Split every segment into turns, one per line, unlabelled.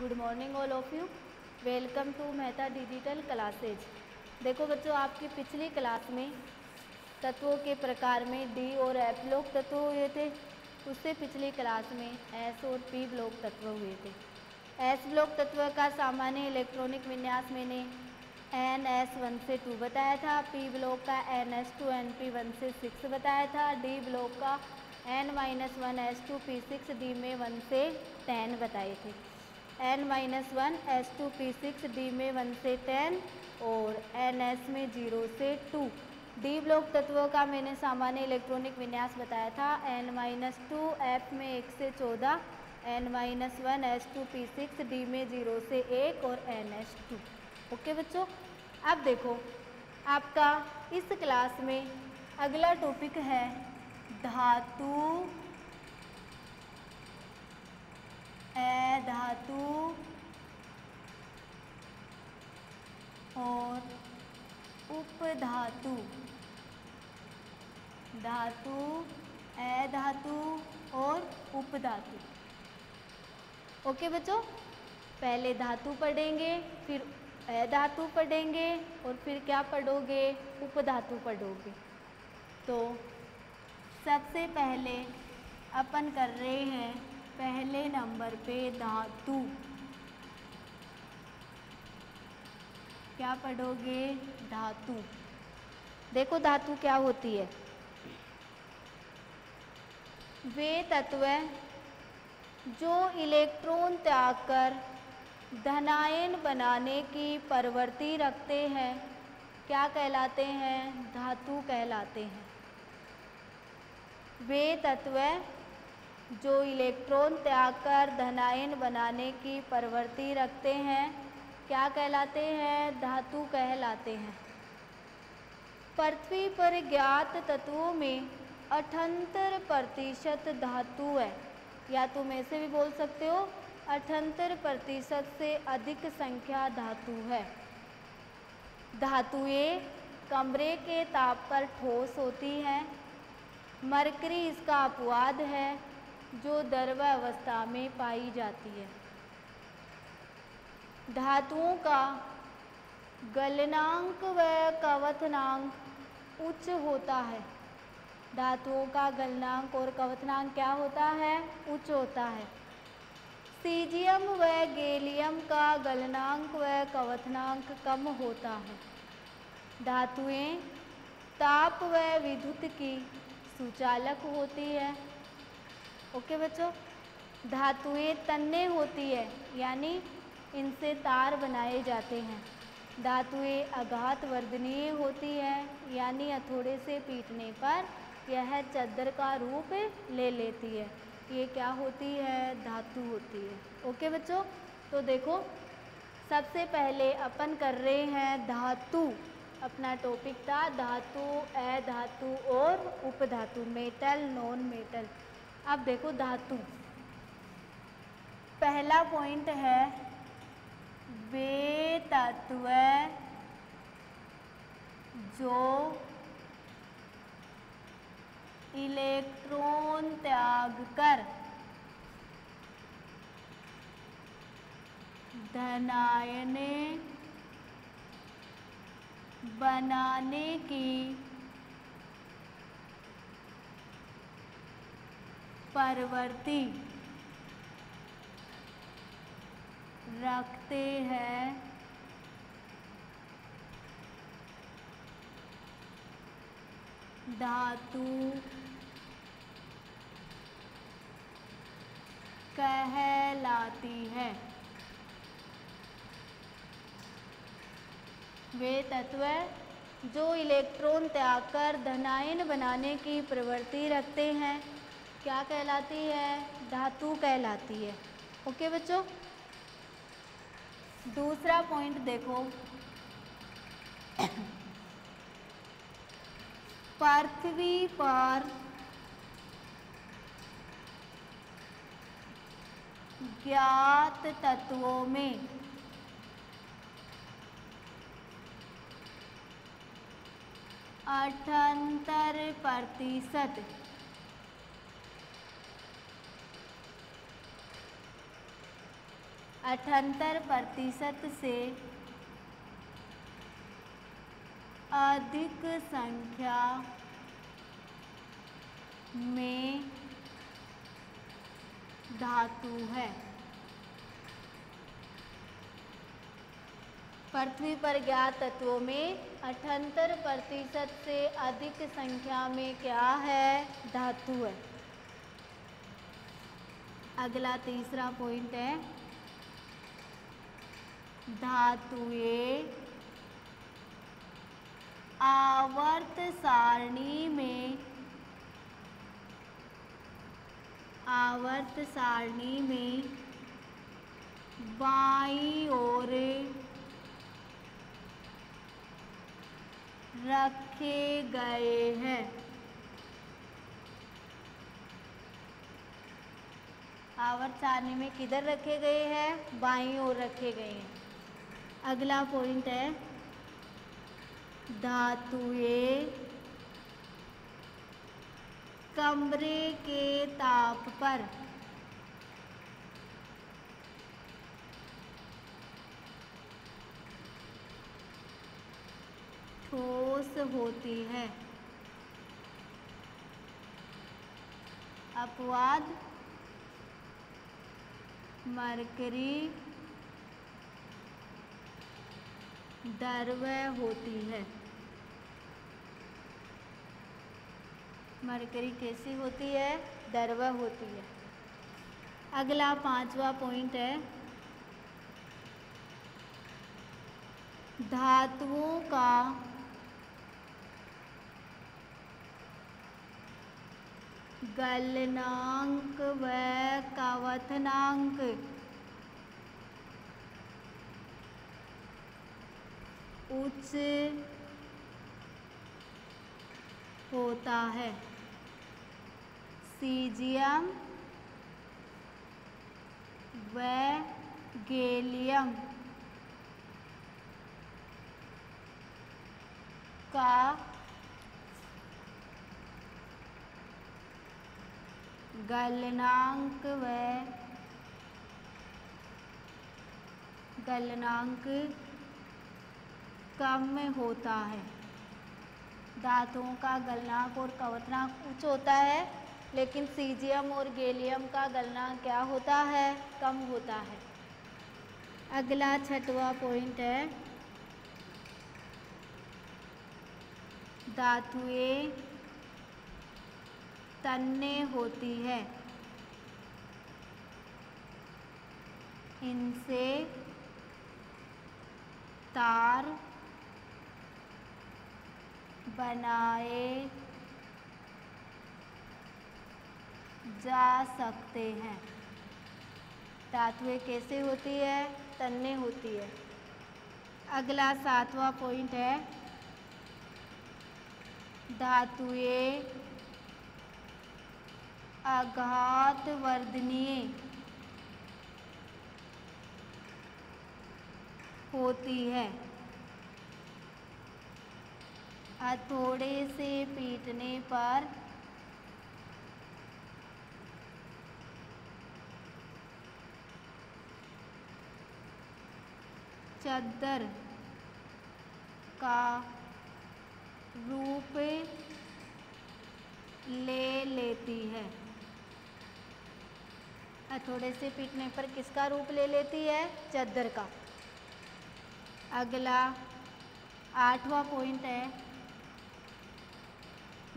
Good morning all of you. Welcome to Mehta digital classes. देखो बच्चों, आपकी पिछली क्लास में तत्वों के प्रकार में डी और एफ ब्लॉक तत्व हुए थे। उससे पिछली क्लास में एस और पी ब्लॉक तत्व हुए थे। एस ब्लॉक तत्व का सामान्य इलेक्ट्रॉनिक विन्यास मैंने NS1 से 2 बताया था। पी ब्लॉक का NS2 NP1 से 6 बताया था। डी ब्लॉक का N-1 S2 P6 डी में 1 से 10 बताए थे। N-1 S2 P6 डी में 1 से 10 और NS में 0 से 2। डी ब्लॉक तत्वों का मैंने सामान्य इलेक्ट्रॉनिक विन्यास बताया था। N-2 F में 1 से 14, N-1 S2 P6 डी में 0 से 1 और NS2। ओके बच्चों, अब देखो आपका इस क्लास में अगला टॉपिक है धातु, अधातु और उपधातु। धातु, अधातु और उपधातु। ओके बच्चों, पहले धातु पढ़ेंगे, फिर अधातु पढ़ेंगे और फिर क्या पढ़ोगे, उपधातु पढ़ोगे। तो सबसे पहले अपन कर रहे हैं पहले नंबर पे धातु। क्या पढ़ोगे, धातु। देखो धातु क्या होती है। वे तत्व जो इलेक्ट्रॉन त्याग कर धनायन बनाने की प्रवृत्ति रखते हैं, क्या कहलाते हैं, धातु कहलाते हैं। वे तत्व जो इलेक्ट्रॉन त्याग कर धनायन बनाने की प्रवृत्ति रखते हैं, क्या कहलाते हैं, धातु कहलाते हैं। पृथ्वी पर ज्ञात तत्वों में 78% धातु है, या तुम ऐसे भी बोल सकते हो 78% से अधिक संख्या धातु है। धातुएं कमरे के ताप पर ठोस होती हैं। मरकरी इसका अपवाद है जो द्रव अवस्था में पाई जाती है। धातुओं का गलनांक व क्वथनांक उच्च होता है। धातुओं का गलनांक और क्वथनांक क्या होता है, उच्च होता है। सीजियम व गैलियम का गलनांक व क्वथनांक कम होता है। धातुएं ताप व विद्युत की सुचालक होती है। ओके बच्चों, धातुएं तन्य होती है, यानी इनसे तार बनाए जाते हैं। धातुएं आघात वर्धनीय होती है, यानी हथौड़े से पीटने पर यह चद्दर का रूप ले लेती है। ये क्या होती है, धातु होती है। ओके बच्चों, तो देखो सबसे पहले अपन कर रहे हैं धातु। अपना टॉपिक था धातु, अधातु और उपधातु, मेटल नॉन मेटल। अब देखो धातु, पहला पॉइंट है वे तत्व जो इलेक्ट्रॉन त्याग कर धनायन बनाने की प्रवृत्ति रखते हैं, धातु कहलाती है। वे तत्व जो इलेक्ट्रॉन त्याग कर धनायन बनाने की प्रवृत्ति रखते हैं, क्या कहलाती है, धातु कहलाती है। ओके बच्चों, दूसरा पॉइंट देखो, पृथ्वी पर ज्ञात तत्वों में 78% 78% से अधिक संख्या में धातु है। पृथ्वी पर ज्ञात तत्वों में 78% से अधिक संख्या में क्या है? धातु है। अगला तीसरा पॉइंट है, धातुएं आवर्त सारणी में बाईं ओर रखे गए हैं। आवर्त सारणी में किधर रखे गए हैं? बाईं ओर रखे गए हैं। अगला पॉइंट है, धातुएं कमरे के ताप पर ठोस होती है। अपवाद मरकरी द्रव्य होती है। मरकरी कैसी होती है? द्रव्य होती है। अगला पांचवा पॉइंट है, धातुओं का गलनांक व क्वथनांक उच्च होता है। सीजियम व गैलियम का गलनांक कम होता है। धातुओं का गलनांक और क्वथनांक उच्च होता है, लेकिन सीजियम और गैलियम का गलनांक क्या होता है? कम होता है। अगला छठवां पॉइंट है, धातुएं तन्य होती है। इनसे तार बनाए जा सकते हैं। धातुएं कैसे होती है? तन्य होती है। अगला सातवां पॉइंट है, धातुएं आघात वर्धनीय होती है। हथौड़े से पीटने पर चद्दर का रूप ले लेती है। हथौड़े से पीटने पर किसका रूप ले लेती है? चद्दर का। अगला आठवां पॉइंट है,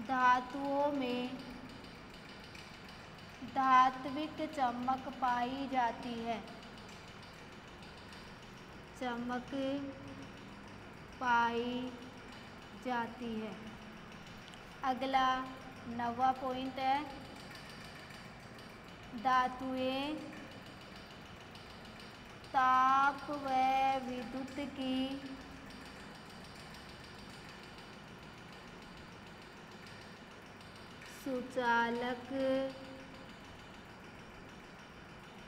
धातुओं में धात्विक चमक पाई जाती है। चमक पाई जाती है। अगला 9वां पॉइंट है, धातुएं ताप व विद्युत की सुचालक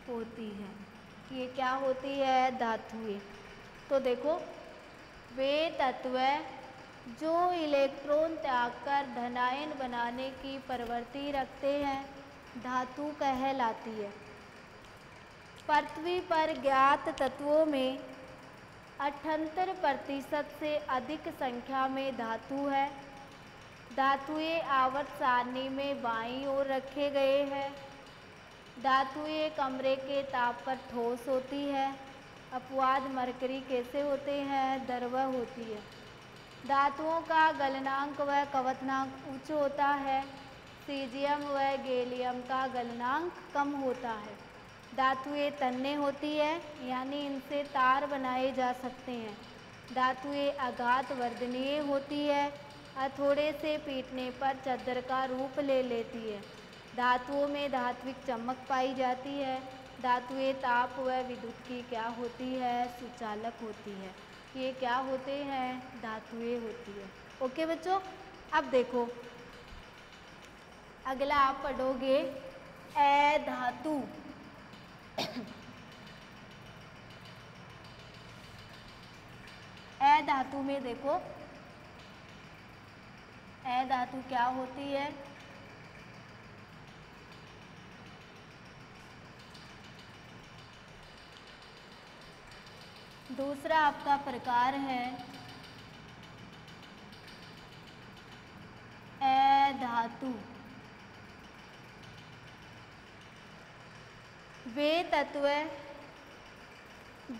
होती है। ये क्या होती है? धातुएं। तो देखो, वे तत्व जो इलेक्ट्रॉन त्याग कर धनायन बनाने की प्रवृत्ति रखते हैं, धातु कहलाती है। पृथ्वी पर ज्ञात तत्वों में 78% से अधिक संख्या में धातु है। धातुएं आवर्त सारणी में बाईं ओर रखे गए हैं। धातुएं कमरे के ताप पर ठोस होती है। अपवाद मरकरी कैसे होते हैं? द्रव होती है। धातुओं का गलनांक व कवतनांक उच्च होता है। सीजियम व गैलियम का गलनांक कम होता है। धातुएं तन्य होती है, यानी इनसे तार बनाए जा सकते हैं। धातुएं आघात वर्धनीय होती है, हथौड़े से पीटने पर चद्दर का रूप ले लेती है। धातुओं में धात्विक चमक पाई जाती है। धातुएं ताप व विद्युत की क्या होती है? सुचालक होती है। ये क्या होते हैं? धातुएं होती है। ओके बच्चों, अब देखो अगला आप पढ़ोगे अधातु। अधातु में देखो अधातु क्या होती है? दूसरा आपका प्रकार है अधातु। वे तत्व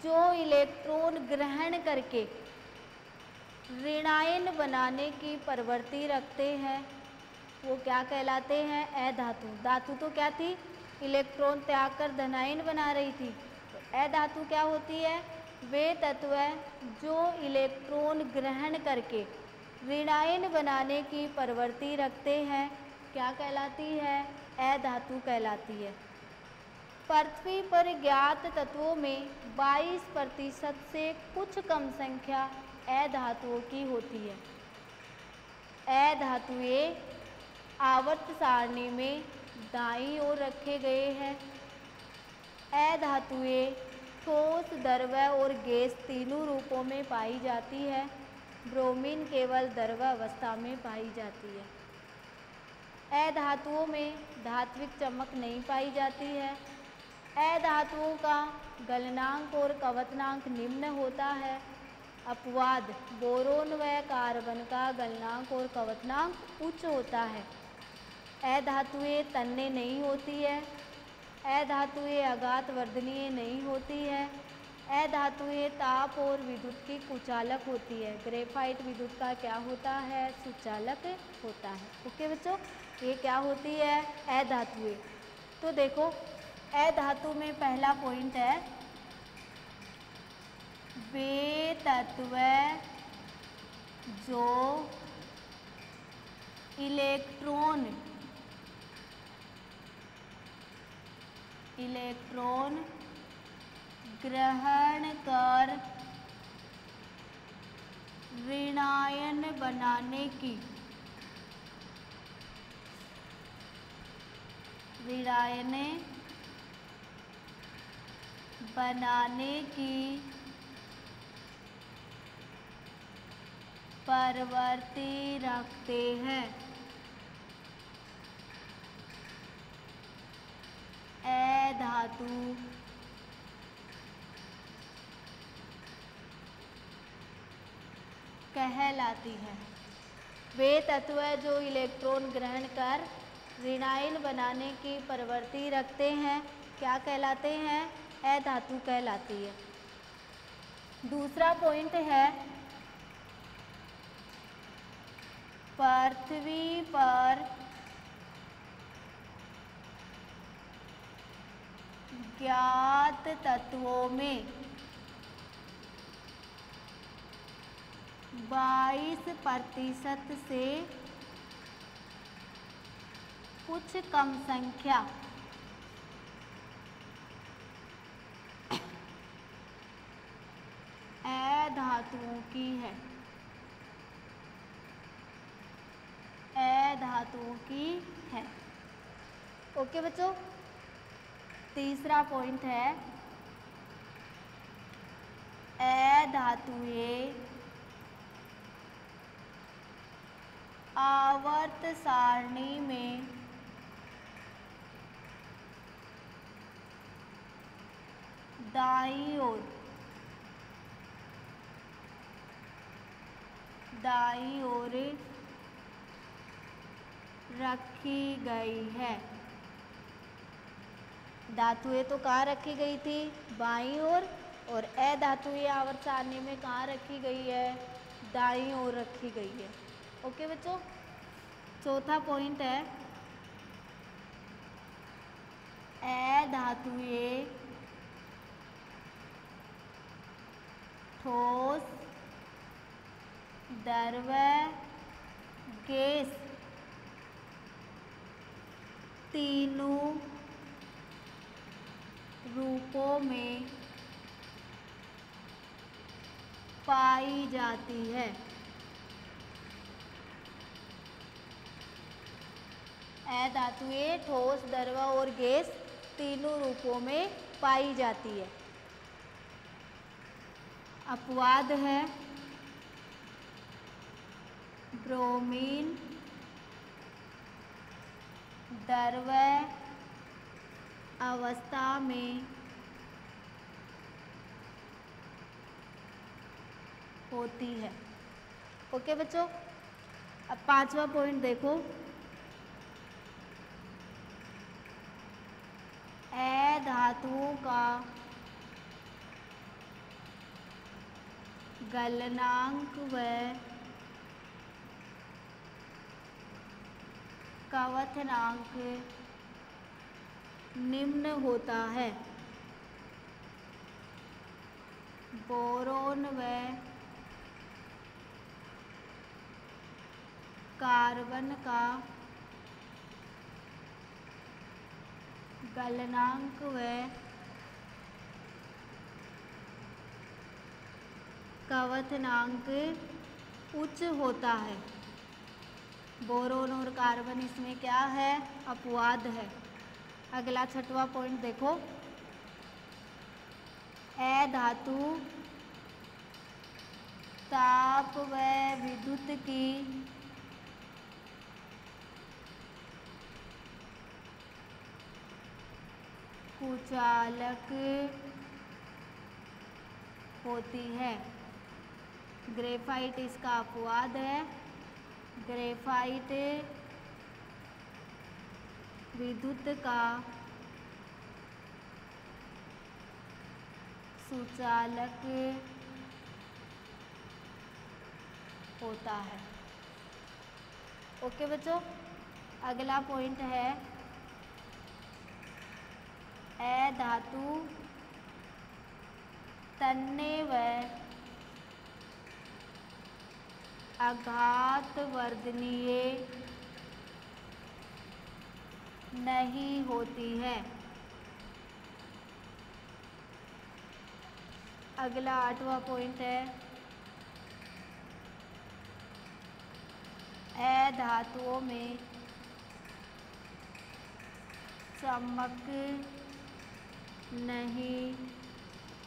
जो इलेक्ट्रॉन ग्रहण करके ऋणायन बनाने की प्रवृत्ति रखते हैं, वो क्या कहलाते हैं? अधातु। धातु तो क्या थी? इलेक्ट्रॉन त्याग कर धनायन बना रही थी। तो अधातु क्या होती है? वे तत्व जो इलेक्ट्रॉन ग्रहण करके ऋणायन बनाने की प्रवृत्ति रखते हैं, क्या कहलाती है? अधातु कहलाती है। पृथ्वी पर ज्ञात तत्वों में 22% से कुछ कम संख्या अधातुओं की होती है। अधातुएं आवर्त सारणी में दाईं ओर रखे गए हैं। अधातुएं ठोस, द्रव और गैस तीनों रूपों में पाई जाती है। ब्रोमीन केवल द्रव अवस्था में पाई जाती है। अधातुओं में धात्विक चमक नहीं पाई जाती है। अधातुओं का गलनांक और कवतनांक निम्न होता है। अपवाद बोरोन व कार्बन का गलनांक और कवतनांक उच्च होता है। अधातुएं तन्य नहीं होती है। अधातुएं आघात वर्धनीय नहीं होती है। अधातुएं ताप और विद्युत की कुचालक होती है। ग्रेफाइट विद्युत का क्या होता है? सुचालक होता है। ओके बच्चों, ये क्या होती है? अधातुएं। तो देखो अधातु में पहला पॉइंट है वे तत्व जो इलेक्ट्रॉन ग्रहण कर ऋणायन बनाने की प्रवृत्ति रखते हैं। अधातु कहलाती है। वे तत्व जो इलेक्ट्रॉन ग्रहण कर ऋणायन बनाने की प्रवृत्ति रखते हैं, क्या कहलाते हैं? अधातु कहलाती है। दूसरा पॉइंट है पृथ्वी पर ज्ञात तत्वों में 22% से कुछ कम संख्या अधातुओं की है। अधातुओं की है। ओके बच्चों, तीसरा पॉइंट है अधातुएं आवर्त सारणी में दाईं ओर रखी गई है। धातुएं तो कहाँ रखी गई थी? बाईं ओर। और ए धातुएं आवर्त सारणी में कहाँ रखी गई है? दाईं ओर रखी गई है। ओके बच्चों, चौथा पॉइंट है ए धातुएं ठोस, द्रव्य, गैस तीनों रूपों में पाई जाती है। ए धातुएं ठोस, द्रव और गैस तीनों रूपों में पाई जाती है। अपवाद है ब्रोमीन, द्रव्य अवस्था में होती है। ओके बच्चों, अब पांचवा पॉइंट देखो, ए धातुओं का गलनांक व क्वथनांक निम्न होता है। बोरोन व कार्बन का गलनांक व क्वथनांक उच्च होता है। बोरोन और कार्बन इसमें क्या है? अपवाद है। अगला छठवां पॉइंट देखो, ए धातु ताप व विद्युत की कुचालक होती है। ग्रेफाइट इसका अपवाद है। ग्रेफाइट विद्युत का सुचालक होता है। ओके बच्चों, अगला पॉइंट है ए धातु तन्य व आघात वर्धनीय नहीं होती है। अगला आठवां पॉइंट है ए धातुओं में चमक नहीं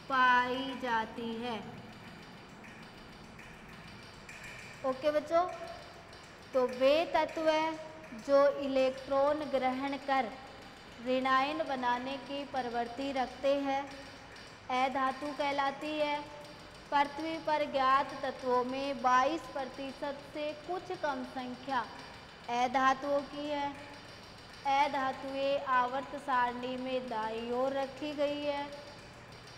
पाई जाती है। ओके बच्चों, तो वे तत्व जो इलेक्ट्रॉन ग्रहण कर ऋणायन बनाने की प्रवृत्ति रखते हैं ए धातु कहलाती है। पृथ्वी पर ज्ञात तत्वों में 22% से कुछ कम संख्या ए धातुओं की है। ए धातुएं आवर्त सारणी में दाईं ओर रखी गई है।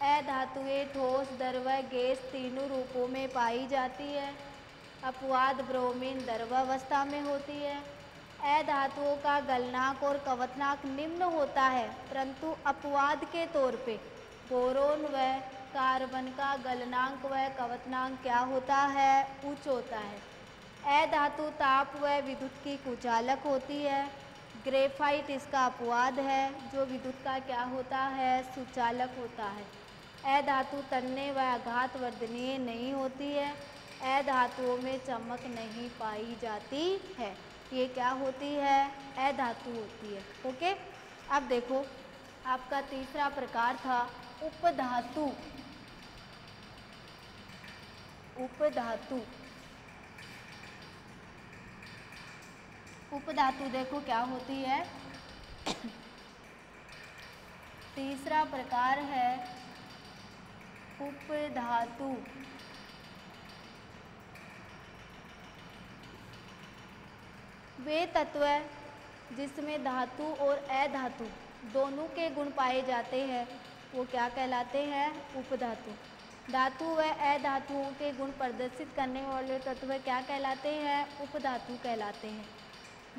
ए धातुएं ठोस, द्रव्य, गैस तीनों रूपों में पाई जाती है। अपवाद ब्रोमीन द्रवावस्था में होती है। ए धातुओं का गलनांक और क्वथनांक निम्न होता है, परंतु अपवाद के तौर पे बोरोन व कार्बन का गलनांक व क्वथनांक क्या होता है? उच्च होता है। ए धातु ताप व विद्युत की कुचालक होती है। ग्रेफाइट इसका अपवाद है, जो विद्युत का क्या होता है? सुचालक होता है। ए धातु तन्य व आघात वर्धनीय नहीं होती है। ए धातुओं में चमक नहीं पाई जाती है। ये क्या होती है? ए धातु होती है। ओके, अब देखो आपका तीसरा प्रकार था उपधातु। उपधातु उपधातु देखो क्या होती है। तीसरा प्रकार है उपधातु। वे तत्व जिसमें धातु और अधातु दोनों के गुण पाए जाते हैं वो क्या कहलाते हैं? उपधातु। धातु व अधातुओं के गुण प्रदर्शित करने वाले तत्व क्या कहलाते हैं? उपधातु कहलाते हैं।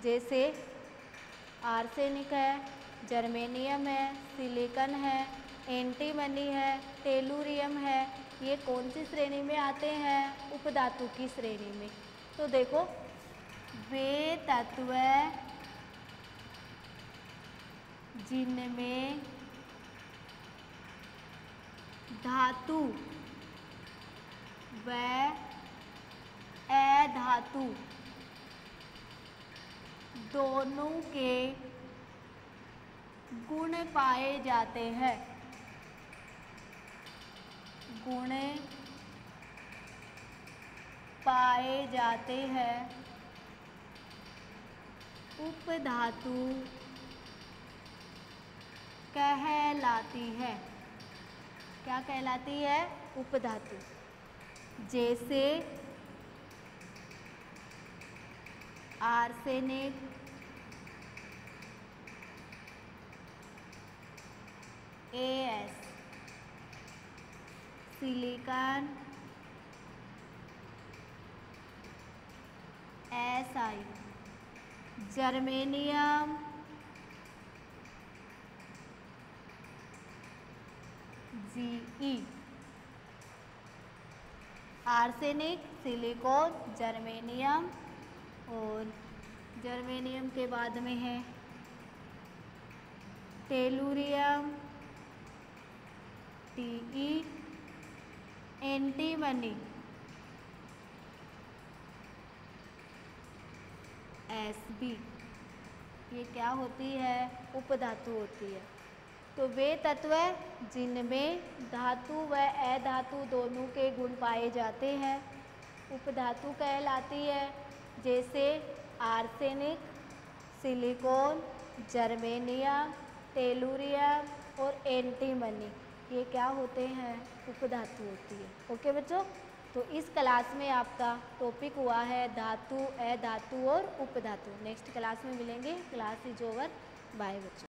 जैसे आर्सेनिक है, जर्मेनियम है, सिलिकॉन है, एंटीमनी है, टेलुरियम है, ये कौन सी श्रेणी में आते हैं? उपधातु की श्रेणी में। तो देखो, वे तत्व जिनमें धातु व अधातु दोनों के गुण पाए जाते हैं, गुण पाए जाते हैं, उपधातु कहलाती है। क्या कहलाती है? उपधातु। जैसे arsenic, AS, silicon, SI, germanium, GE। Arsenic, silicon, germanium और जर्मेनियम के बाद में है टेलुरियम, TE, एंटीमनी, SB। ये क्या होती है? उपधातु होती है। तो वे तत्व जिनमें धातु व अधातु दोनों के गुण पाए जाते हैं उपधातु कहलाती है। जैसे आर्सेनिक, सिलिकॉन, जर्मेनियम, टेलुरियम और एंटीमनी, ये क्या होते हैं? उपधातु होती है। ओके बच्चों, तो इस क्लास में आपका टॉपिक हुआ है धातु, अधातु और उपधातु। नेक्स्ट क्लास में मिलेंगे। Class is over. बाय बच्चों।